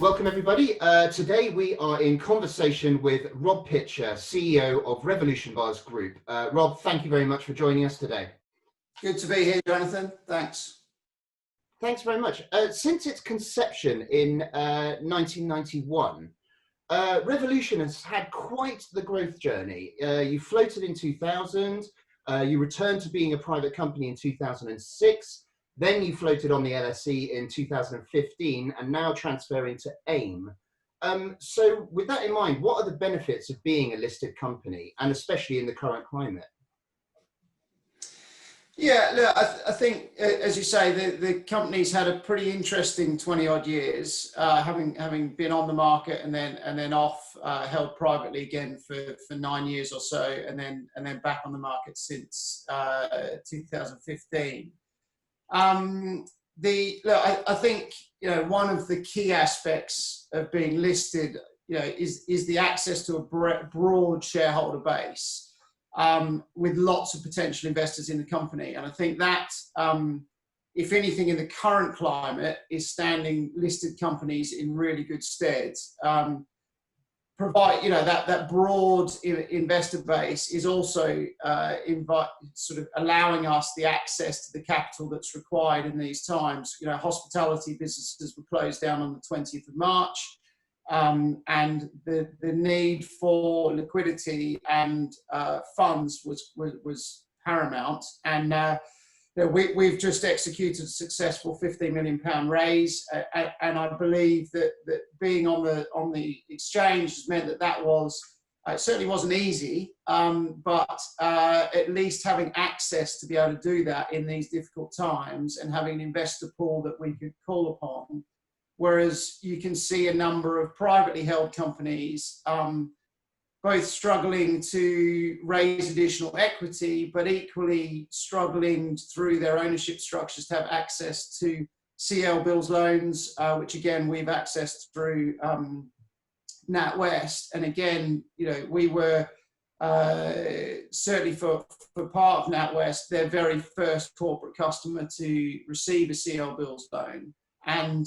welcome everybody. Today we are in conversation with Rob Pitcher, CEO of Revolution Bars Group. Rob, thank you very much for joining us today. Good to be here, Jonathan. Thanks. Thanks very much. Since its conception in 1991, Revolution has had quite the growth journey. You floated in 2000, you returned to being a private company in 2006, then you floated on the LSE in 2015 and now transferring to AIM. So with that in mind, what are the benefits of being a listed company, and especially in the current climate? Yeah, look, I think, as you say, the company's had a pretty interesting 20-odd years, having been on the market and then off, held privately again for 9 years or so, and then back on the market since 2015. I think one of the key aspects of being listed, is the access to a broad shareholder base, with lots of potential investors in the company. And I think that, if anything, in the current climate, is standing listed companies in really good stead. Provide, that broad investor base is also sort of allowing us the access to the capital that's required in these times. Hospitality businesses were closed down on the 20th of March, and the need for liquidity and funds was paramount. And we've just executed a successful £15 million raise, and I believe that being on the exchange has meant that was, it certainly wasn't easy, but at least having access to be able to do that in these difficult times, and having an investor pool that we could call upon. Whereas you can see a number of privately held companies both struggling to raise additional equity, but equally struggling through their ownership structures to have access to CL Bills loans, which again we've accessed through NatWest. And again, we were certainly for part of NatWest their very first corporate customer to receive a CL Bills loan. And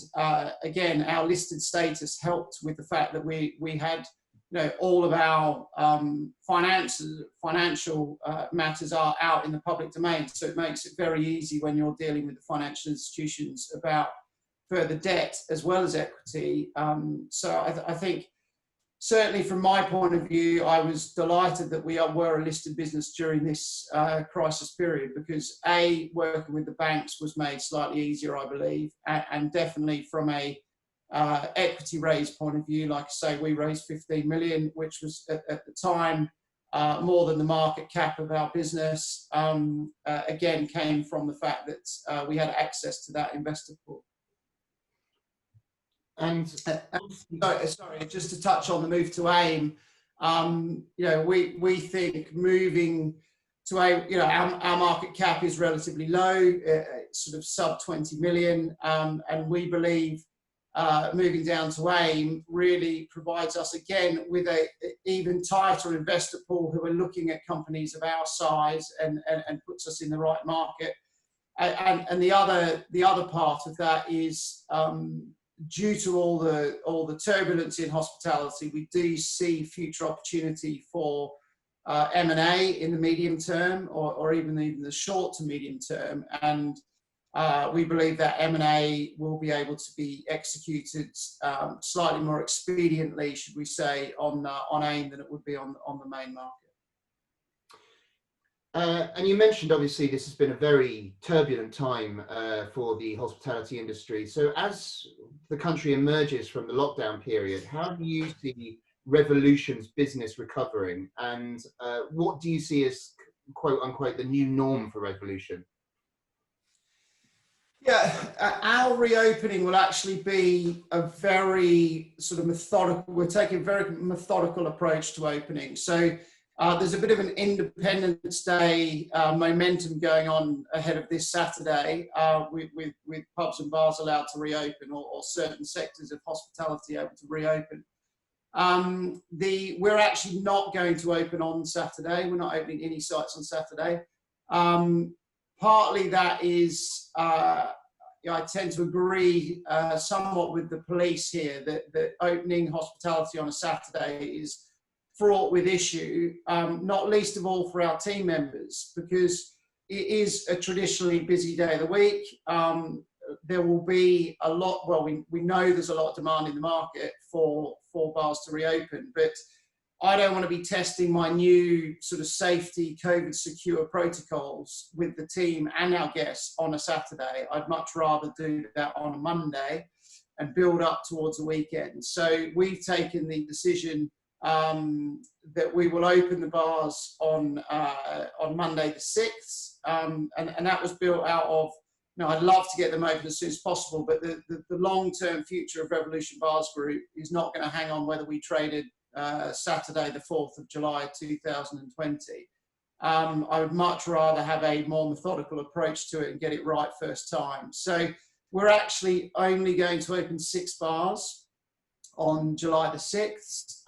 again, our listed status helped with the fact that we had, all of our financial matters are out in the public domain. So it makes it very easy when you're dealing with the financial institutions about further debt as well as equity. So I think, certainly from my point of view, I was delighted that we were a listed business during this crisis period, because working with the banks was made slightly easier, I believe, and definitely from a equity raise point of view. Like I say, we raised 15 million, which was at the time more than the market cap of our business. Again, came from the fact that we had access to that investor pool. And sorry, just to touch on the move to AIM, we think moving to AIM, our market cap is relatively low, sort of sub 20 million, and we believe moving down to AIM really provides us again with a even tighter investor pool who are looking at companies of our size, and puts us in the right market. And the other part of that is, due to all the turbulence in hospitality, we do see future opportunity for M&A in the medium term, or even the short to medium term. And we believe that M&A will be able to be executed slightly more expediently, should we say, on AIM than it would be on the main market. And you mentioned, obviously, this has been a very turbulent time for the hospitality industry. So as the country emerges from the lockdown period, how do you see Revolution's business recovering? And what do you see as, quote unquote, the new norm for Revolution? Yeah, our reopening will actually be a very sort of methodical, we're taking a very methodical approach to opening. So there's a bit of an Independence Day momentum going on ahead of this Saturday, with pubs and bars allowed to reopen, or certain sectors of hospitality able to reopen. We're actually not going to open on Saturday. We're not opening any sites on Saturday. Partly that is I tend to agree somewhat with the police here that opening hospitality on a Saturday is fraught with issue, not least of all for our team members, because it is a traditionally busy day of the week. There will be a lot, well, we know there's a lot of demand in the market for bars to reopen, but I don't want to be testing my new sort of safety COVID secure protocols with the team and our guests on a Saturday. I'd much rather do that on a Monday and build up towards the weekend. So we've taken the decision that we will open the bars on Monday the 6th, and that was built out of, I'd love to get them open as soon as possible, but the long-term future of Revolution Bars Group is not going to hang on whether we traded Saturday the 4th of July 2020. I would much rather have a more methodical approach to it and get it right first time. So we're actually only going to open 6 bars on July the 6th.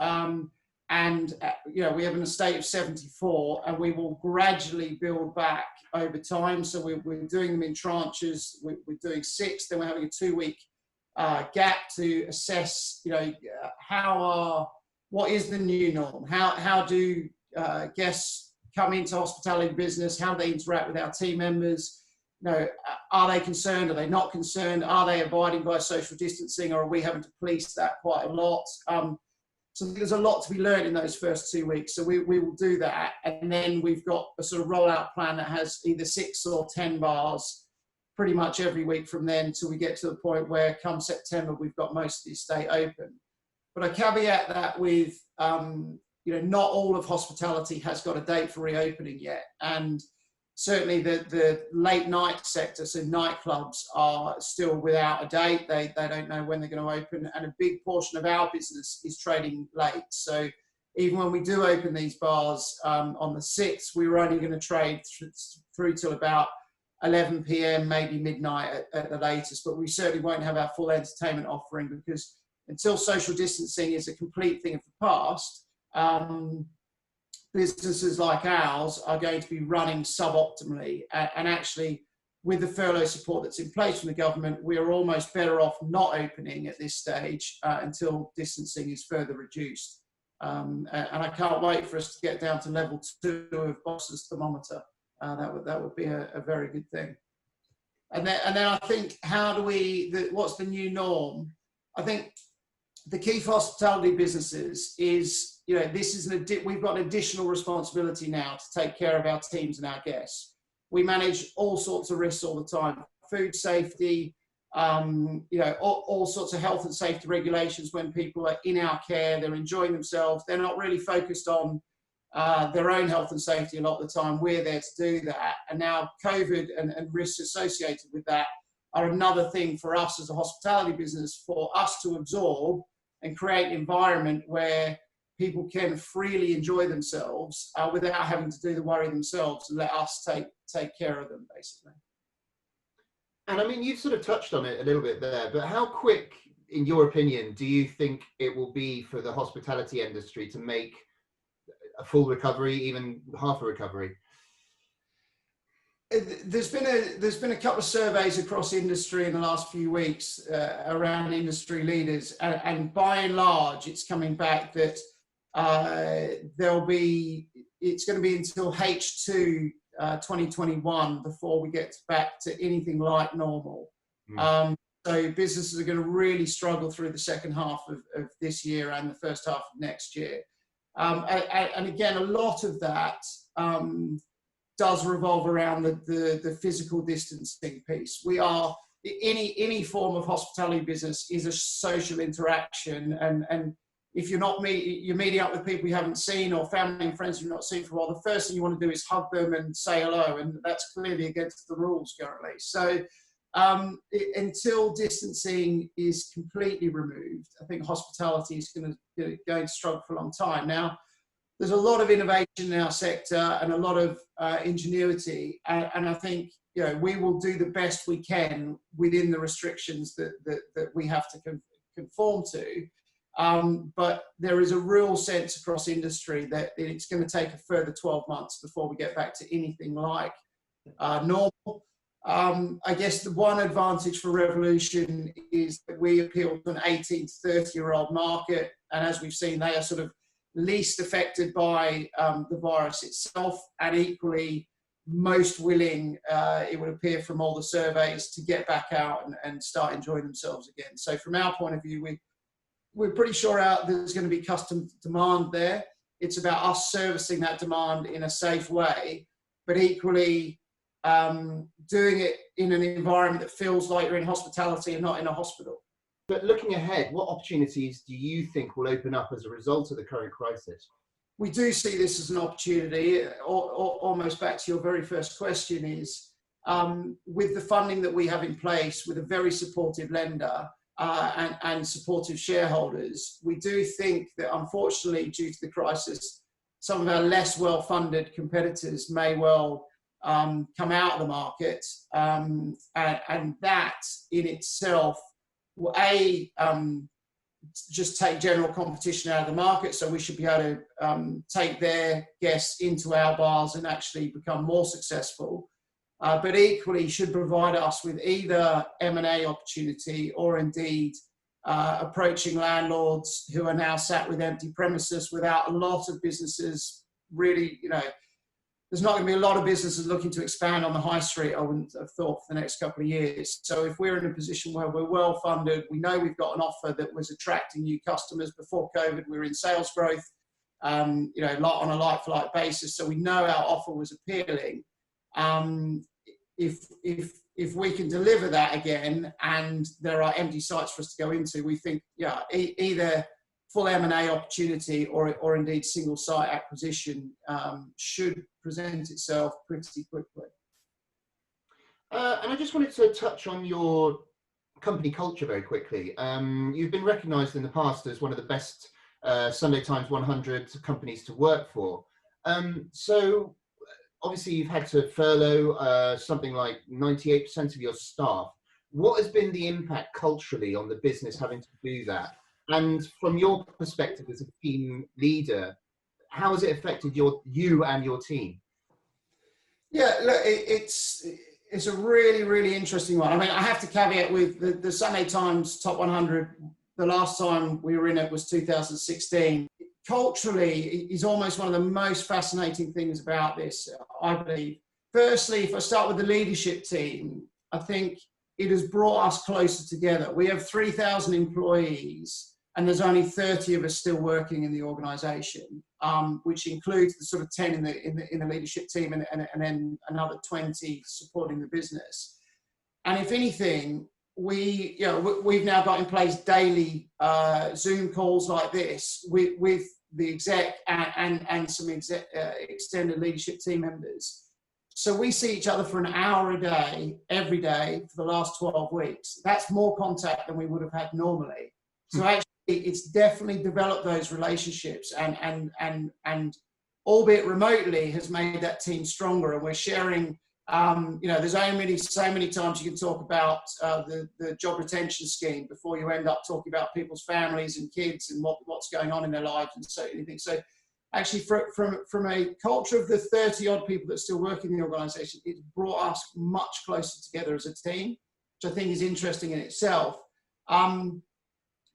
We have an estate of 74, and we will gradually build back over time. So we're doing them in tranches. We're doing 6, then we're having a 2-week gap to assess, what is the new norm? How do guests come into hospitality business? How do they interact with our team members? Are they concerned? Are they not concerned? Are they abiding by social distancing, or are we having to police that quite a lot? So there's a lot to be learned in those first 2 weeks. So we will do that. And then we've got a sort of rollout plan that has either 6 or 10 bars pretty much every week from then until we get to the point where come September, we've got most of the estate open. But I caveat that with, not all of hospitality has got a date for reopening yet. And certainly the late night sector, so nightclubs, are still without a date. They don't know when they're going to open. And a big portion of our business is trading late. So even when we do open these bars on the 6th, we were only going to trade through till about 11 p.m., maybe midnight at the latest. But we certainly won't have our full entertainment offering, because until social distancing is a complete thing of the past, businesses like ours are going to be running suboptimally. And actually, with the furlough support that's in place from the government, we are almost better off not opening at this stage until distancing is further reduced. And I can't wait for us to get down to level 2 of Boss's thermometer. That would be a very good thing. And then I think, what's the new norm? I think the key for hospitality businesses is, we've got an additional responsibility now to take care of our teams and our guests. We manage all sorts of risks all the time: food safety, all sorts of health and safety regulations. When people are in our care, they're enjoying themselves. They're not really focused on their own health and safety a lot of the time. We're there to do that. And now COVID and risks associated with that are another thing for us as a hospitality business, for us to absorb and create an environment where people can freely enjoy themselves without having to do the worry themselves, and let us take care of them, basically. And I mean, you've sort of touched on it a little bit there, but how quick, in your opinion, do you think it will be for the hospitality industry to make a full recovery, even half a recovery? There's been a couple of surveys across industry in the last few weeks around industry leaders, and by and large, it's coming back that it's going to be until H2 2021 before we get back to anything like normal. So businesses are going to really struggle through the second half of this year and the first half of next year. And again, a lot of that does revolve around the physical distancing piece. Any form of hospitality business is a social interaction, and if you're meeting up with people you haven't seen, or family and friends you've not seen for a while, the first thing you want to do is hug them and say hello, and that's clearly against the rules currently. So until distancing is completely removed, I think hospitality is going to struggle for a long time. Now, there's a lot of innovation in our sector and a lot of ingenuity, and I think we will do the best we can within the restrictions that we have to conform to. But there is a real sense across industry that it's going to take a further 12 months before we get back to anything like normal. I guess the one advantage for Revolution is that we appeal to an 18 to 30-year-old market. And as we've seen, they are sort of least affected by the virus itself, and equally most willing, it would appear from all the surveys, to get back out and start enjoying themselves again. So from our point of view, we're pretty sure there's going to be customer demand there. It's about us servicing that demand in a safe way, but equally doing it in an environment that feels like you're in hospitality and not in a hospital. But looking ahead, what opportunities do you think will open up as a result of the current crisis? We do see this as an opportunity. Almost back to your very first question is, with the funding that we have in place, with a very supportive lender and supportive shareholders, we do think that unfortunately, due to the crisis, some of our less well-funded competitors may well come out of the market, and that in itself will just take general competition out of the market. So we should be able to take their guests into our bars and actually become more successful. But equally should provide us with either M&A opportunity or indeed approaching landlords who are now sat with empty premises without a lot of businesses really, there's not going to be a lot of businesses looking to expand on the high street, I wouldn't have thought, for the next couple of years. So if we're in a position where we're well funded, we know we've got an offer that was attracting new customers before COVID, we were in sales growth, on a like-for-like basis. So we know our offer was appealing. If we can deliver that again, and there are empty sites for us to go into, we think, either full M&A opportunity or indeed single site acquisition should present itself pretty quickly. And I just wanted to touch on your company culture very quickly. You've been recognised in the past as one of the best Sunday Times 100 companies to work for. So obviously you've had to furlough something like 98% of your staff. What has been the impact culturally on the business having to do that? And from your perspective as a team leader, how has it affected you and your team? Yeah, look, it's a really, really interesting one. I mean, I have to caveat with the Sunday Times Top 100. The last time we were in it was 2016. Culturally, is almost one of the most fascinating things about this, I believe. Firstly, if I start with the leadership team, I think it has brought us closer together. We have 3,000 employees, and there's only 30 of us still working in the organisation, which includes the sort of 10 in the leadership team, and then another 20 supporting the business. And if anything, we've now got in place daily Zoom calls like this with the exec and some extended leadership team members. So we see each other for an hour a day, every day, for the last 12 weeks. That's more contact than we would have had normally. So actually, it's definitely developed those relationships, and albeit remotely, has made that team stronger. And we're sharing, there's only so many times you can talk about the job retention scheme before you end up talking about people's families and kids and what's going on in their lives and so anything. So actually, from a culture of the 30 odd people that still work in the organisation, it's brought us much closer together as a team, which I think is interesting in itself.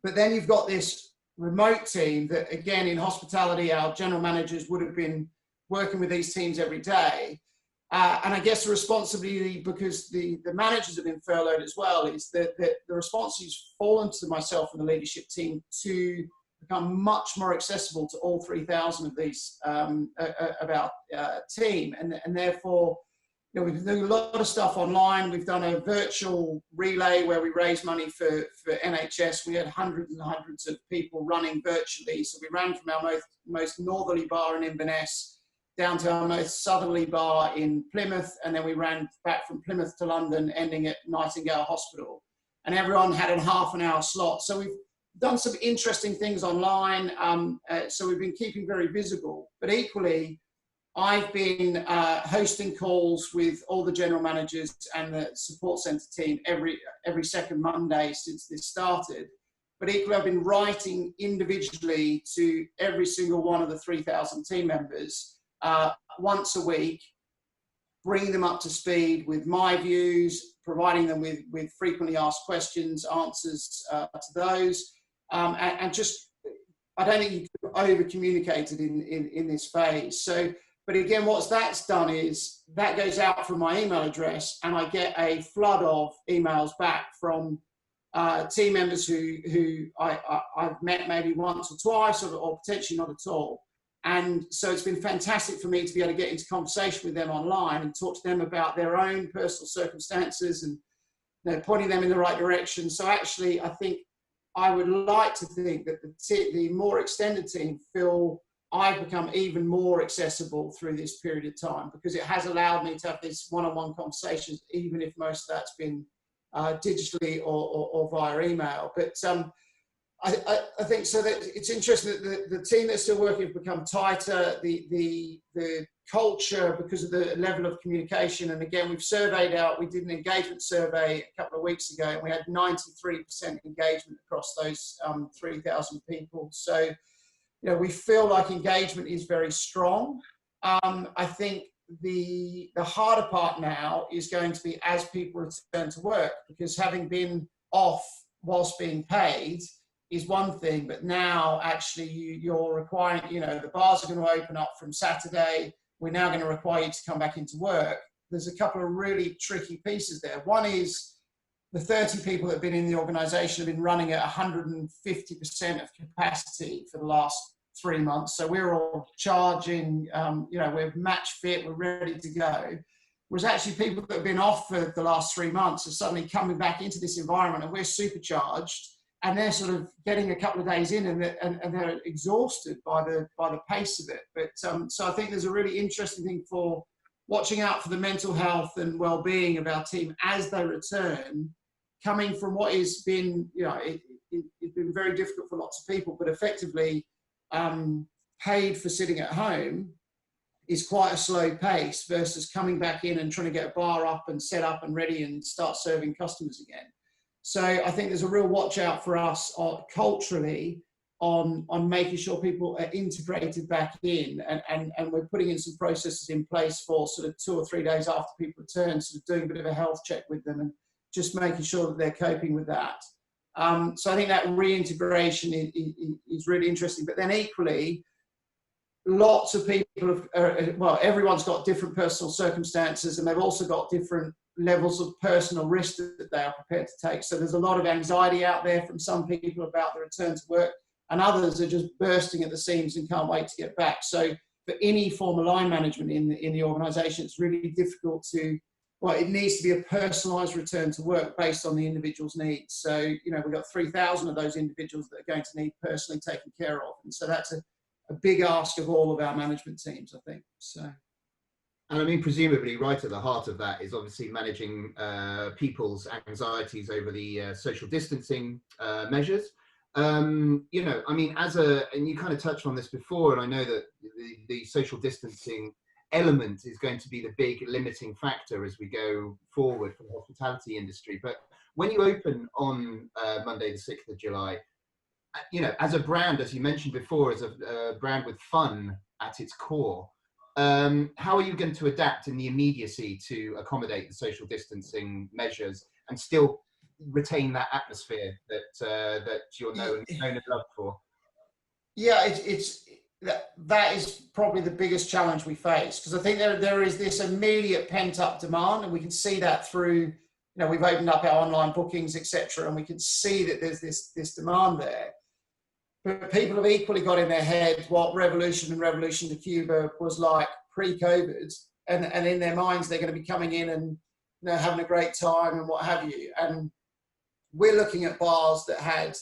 But then you've got this remote team that, again, in hospitality, our general managers would have been working with these teams every day. And I guess the responsibility, because the managers have been furloughed as well, is that the responsibility has fallen to myself and the leadership team to become much more accessible to all 3,000 of these of our team. And therefore, we've been doing a lot of stuff online. We've done a virtual relay where we raise money for NHS. We had hundreds and hundreds of people running virtually. So we ran from our most northerly bar in Inverness down to our most southerly bar in Plymouth. And then we ran back from Plymouth to London, ending at Nightingale Hospital. And everyone had a half an hour slot. So we've done some interesting things online. So we've been keeping very visible. But equally, I've been hosting calls with all the general managers and the support centre team every second Monday since this started. But equally, I've been writing individually to every single one of the 3,000 team members once a week, bringing them up to speed with my views, providing them with frequently asked questions, answers to those, and just, I don't think you can over-communicated in this phase. So, but again, what that's done is that goes out from my email address, and I get a flood of emails back from team members who I've met maybe once or twice, or potentially not at all. And so it's been fantastic for me to be able to get into conversation with them online and talk to them about their own personal circumstances and, you know, pointing them in the right direction. So actually, I think I would like to think that the more extended team feel I've become even more accessible through this period of time, because it has allowed me to have these one-on-one conversations, even if most of that's been digitally or via email. But I think so that it's interesting that the team that's still working have become tighter, the culture, because of the level of communication. And again, we did an engagement survey a couple of weeks ago, and we had 93% engagement across those 3,000 people. So, you know, we feel like engagement is very strong. I think the harder part now is going to be as people return to work, because having been off whilst being paid is one thing, but now actually you're requiring, you know, the bars are going to open up from Saturday. We're now going to require you to come back into work. There's a couple of really tricky pieces there. One is the 30 people that have been in the organisation have been running at 150% of capacity for the last 3 months. So we're all charging, you know, we're match fit, we're ready to go. Whereas actually people that have been off for the last 3 months are suddenly coming back into this environment, and we're supercharged, and they're sort of getting a couple of days in, and they're exhausted by the pace of it. But so I think there's a really interesting thing for watching out for the mental health and well-being of our team as they return, coming from what has been, you know, it's been very difficult for lots of people, but effectively paid for sitting at home is quite a slow pace versus coming back in and trying to get a bar up and set up and ready and start serving customers again. So I think there's a real watch out for us culturally on making sure people are integrated back in, and we're putting in some processes in place for sort of 2 or 3 days after people return, sort of doing a bit of a health check with them and just making sure that they're coping with that. So I think that reintegration is really interesting. But then equally, lots of people well, everyone's got different personal circumstances, and they've also got different levels of personal risk that they are prepared to take. So there's a lot of anxiety out there from some people about the return to work, and others are just bursting at the seams and can't wait to get back. So for any form of line management in the organisation, it's really difficult to, well, it needs to be a personalised return to work based on the individual's needs. So, you know, we've got 3,000 of those individuals that are going to need personally taken care of. And so that's a big ask of all of our management teams, I think. So. And I mean, presumably right at the heart of that is obviously managing people's anxieties over the social distancing measures. You know, I mean, and you kind of touched on this before, and I know that the social distancing element is going to be the big limiting factor as we go forward for the hospitality industry. But when you open on Monday, the 6th of July, you know, as a brand, as you mentioned before, as a brand with fun at its core, how are you going to adapt in the immediacy to accommodate the social distancing measures and still retain that atmosphere that you're known and loved for? Yeah, that is probably the biggest challenge we face, because I think there is this immediate pent-up demand, and we can see that through, you know, we've opened up our online bookings, etc., and we can see that there's this demand there. But people have equally got in their head what Revolution to Cuba was like pre-COVID, and in their minds they're going to be coming in and, you know, having a great time and what have you. And we're looking at bars that had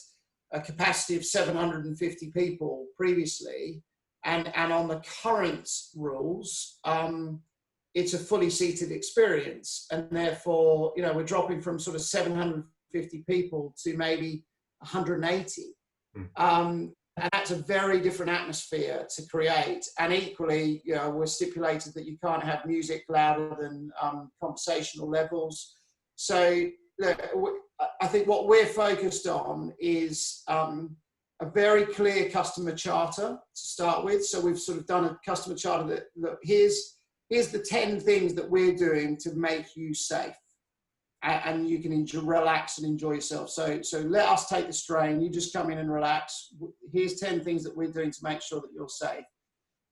a capacity of 750 people previously, and on the current rules, it's a fully seated experience, and therefore, you know, we're dropping from sort of 750 people to maybe 180. And that's a very different atmosphere to create. And equally, you know, we're stipulated that you can't have music louder than conversational levels. So look, I think what we're focused on is a very clear customer charter to start with. So we've sort of done a customer charter that here's here's the 10 things that we're doing to make you safe. And you can relax and enjoy yourself. So let us take the strain. You just come in and relax. Here's 10 things that we're doing to make sure that you're safe.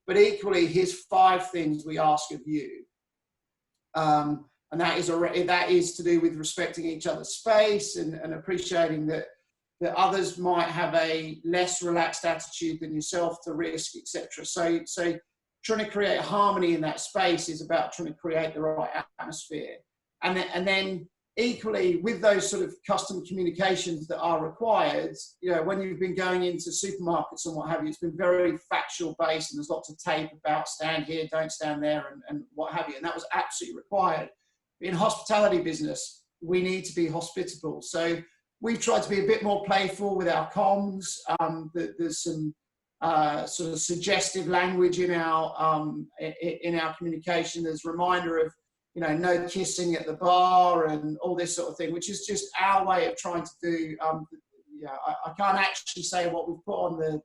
But equally, here's 5 things we ask of you. And that is to do with respecting each other's space and appreciating that others might have a less relaxed attitude than yourself to risk, etc. So trying to create harmony in that space is about trying to create the right atmosphere. And then equally, with those sort of custom communications that are required, when you've been going into supermarkets and what have you, it's been very factual based, and there's lots of tape about stand here, don't stand there, and what have you. And that was absolutely required. In hospitality business, we need to be hospitable. So we've tried to be a bit more playful with our comms. There's some sort of suggestive language in our communication. There's a reminder of no kissing at the bar and all this sort of thing, which is just our way of trying to do. I can't actually say what we've put on the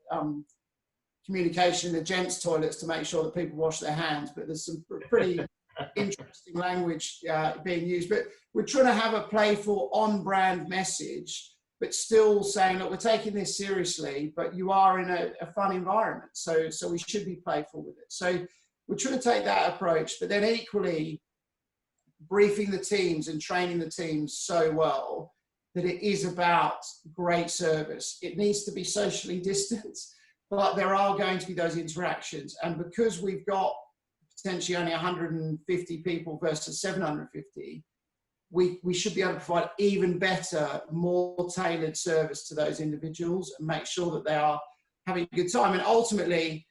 communication in the gents' toilets to make sure that people wash their hands, but there's some pretty interesting language being used. But we're trying to have a playful, on-brand message, but still saying, look, we're taking this seriously, but you are in a fun environment, so we should be playful with it. So we're trying to take that approach, but then equally briefing the teams and training the teams so well that it is about great service. It needs to be socially distanced, but there are going to be those interactions. And because we've got potentially only 150 people versus 750, we should be able to provide even better, more tailored service to those individuals and make sure that they are having a good time. And ultimately,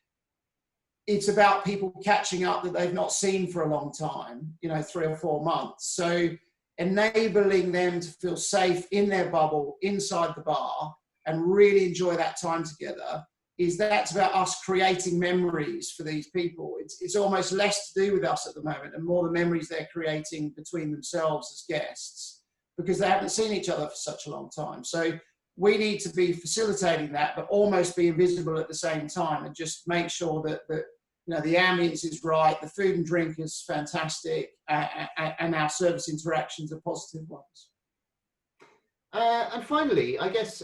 it's about people catching up that they've not seen for a long time, 3 or 4 months. So enabling them to feel safe in their bubble, inside the bar, and really enjoy that time together, that's about us creating memories for these people. It's almost less to do with us at the moment and more the memories they're creating between themselves as guests, because they haven't seen each other for such a long time. So we need to be facilitating that, but almost be invisible at the same time, and just make sure that the ambience is right, the food and drink is fantastic, and our service interactions are positive ones. And finally, I guess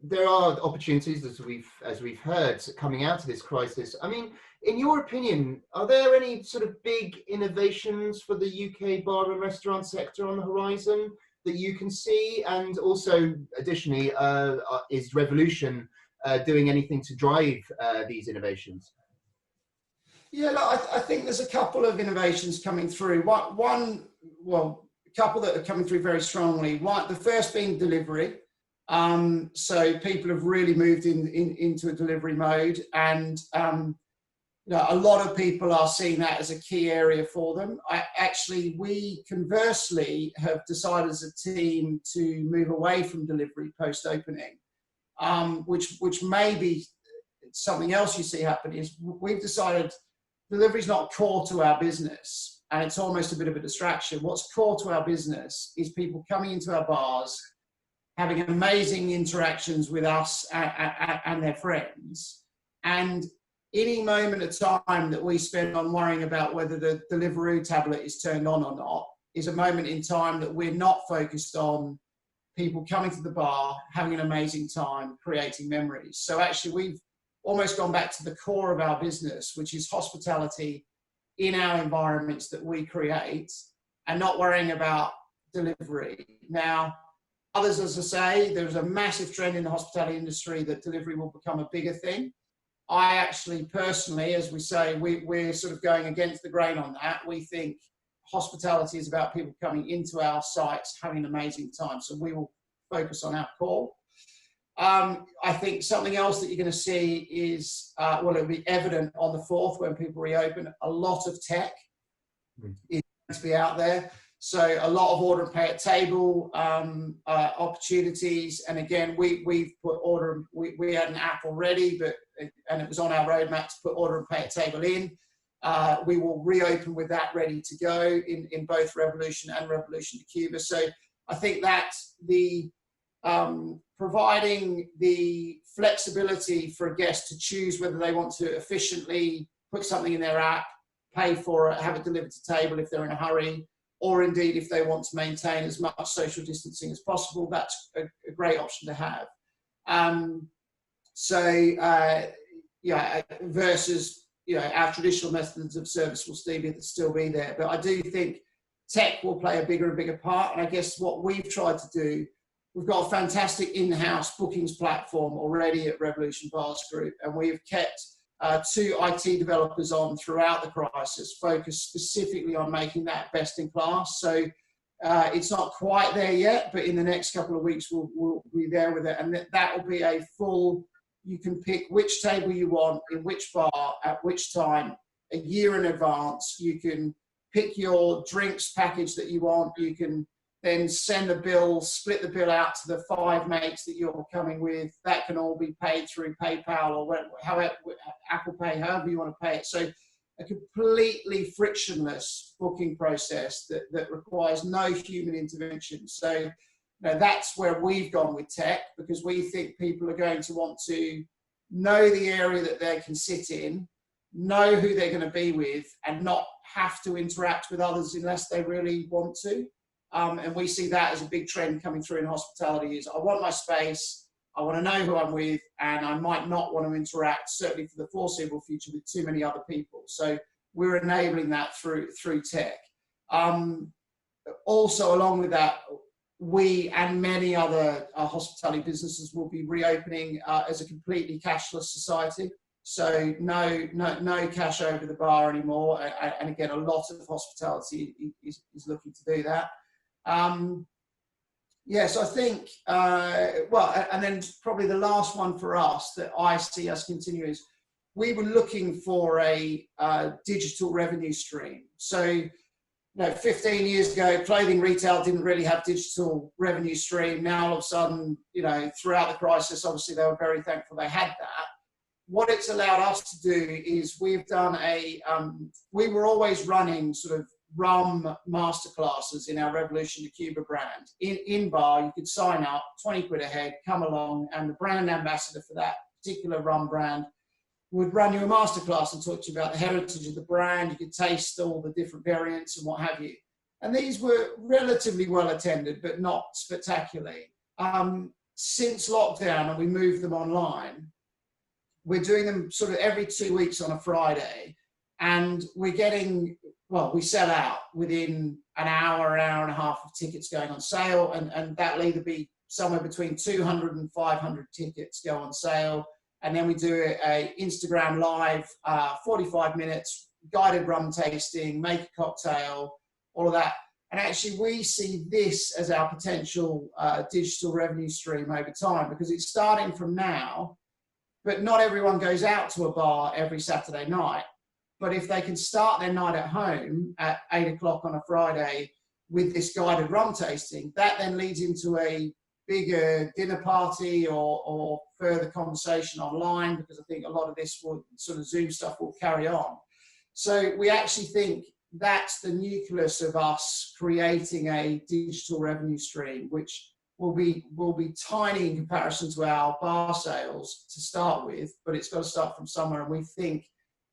there are opportunities, as we've heard, coming out of this crisis. I mean, in your opinion, are there any sort of big innovations for the UK bar and restaurant sector on the horizon that you can see? And also, additionally, is Revolution doing anything to drive these innovations? Yeah, look, I think there's a couple of innovations coming through. A couple that are coming through very strongly. The first being delivery. So people have really moved into a delivery mode, and a lot of people are seeing that as a key area for them. We conversely have decided as a team to move away from delivery post-opening, which may be something else you see happen. Is we've decided delivery is not core to our business, and it's almost a bit of a distraction. What's core to our business is people coming into our bars, having amazing interactions with us and their friends. And any moment of time that we spend on worrying about whether the Deliveroo tablet is turned on or not is a moment in time that we're not focused on people coming to the bar, having an amazing time, creating memories. So actually, we've almost gone back to the core of our business, which is hospitality in our environments that we create, and not worrying about delivery. Now, others, as I say, there's a massive trend in the hospitality industry that delivery will become a bigger thing. I actually personally, as we say, we're sort of going against the grain on that. We think hospitality is about people coming into our sites, having an amazing time. So we will focus on our core. I think something else that you're going to see is, it'll be evident on the 4th when people reopen, a lot of tech is going to be out there. So a lot of order and pay at table opportunities. And again, we've put we had an app already, and it was on our roadmap to put order and pay at table in. We will reopen with that ready to go in both Revolution and Revolution to Cuba. So I think that providing the flexibility for a guest to choose whether they want to efficiently put something in their app, pay for it, have it delivered to table if they're in a hurry, or indeed if they want to maintain as much social distancing as possible, that's a great option to have. Versus our traditional methods of service will still be there. But I do think tech will play a bigger and bigger part. And I guess what we've tried to do, we've got a fantastic in-house bookings platform already at Revolution Bars Group, and we've kept 2 IT developers on throughout the crisis, focused specifically on making that best in class. So it's not quite there yet, but in the next couple of weeks we'll be there with it, and that will be a full. You can pick which table you want, in which bar, at which time, a year in advance. You can pick your drinks package that you want. You can then send the bill, split the bill out to the 5 mates that you're coming with. That can all be paid through PayPal or however, Apple Pay, however you want to pay it. So a completely frictionless booking process that requires no human intervention. So that's where we've gone with tech, because we think people are going to want to know the area that they can sit in, know who they're going to be with, and not have to interact with others unless they really want to. And we see that as a big trend coming through in hospitality is I want my space, I want to know who I'm with, and I might not want to interact, certainly for the foreseeable future, with too many other people. So we're enabling that through tech. Also, along with that, we and many other hospitality businesses will be reopening as a completely cashless society. So no cash over the bar anymore. And again, a lot of hospitality is looking to do that. Yes, I think, and then probably the last one for us that I see us continue is we were looking for a digital revenue stream. So 15 years ago, clothing retail didn't really have digital revenue stream. Now, all of a sudden, throughout the crisis, obviously they were very thankful they had that. What it's allowed us to do is we've done we were always running sort of rum masterclasses in our Revolution to Cuba brand. In bar, you could sign up, 20 quid a head, come along, and the brand ambassador for that particular rum brand would run you a masterclass and talk to you about the heritage of the brand. You could taste all the different variants and what have you. And these were relatively well attended, but not spectacularly. Since lockdown, and we moved them online, we're doing them sort of every 2 weeks on a Friday. And we're getting, we sell out within an hour and a half of tickets going on sale. And that'll either be somewhere between 200 and 500 tickets go on sale. And then we do a Instagram live, 45 minutes, guided rum tasting, make a cocktail, all of that. And actually we see this as our potential digital revenue stream over time, because it's starting from now, but not everyone goes out to a bar every Saturday night. But if they can start their night at home at 8 o'clock on a Friday with this guided rum tasting, that then leads into a bigger dinner party or further conversation online, because I think a lot of this sort of Zoom stuff will carry on. So we actually think that's the nucleus of us creating a digital revenue stream, which will be tiny in comparison to our bar sales to start with, but it's got to start from somewhere. And we think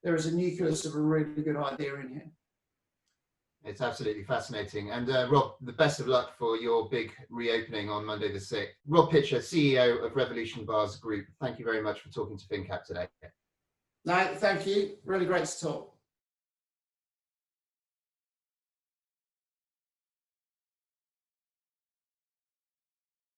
there is a nucleus of a really good idea in here. It's absolutely fascinating. And Rob, the best of luck for your big reopening on Monday the 6th. Rob Pitcher, CEO of Revolution Bars Group, thank you very much for talking to finnCap today. No, thank you. Really great to talk.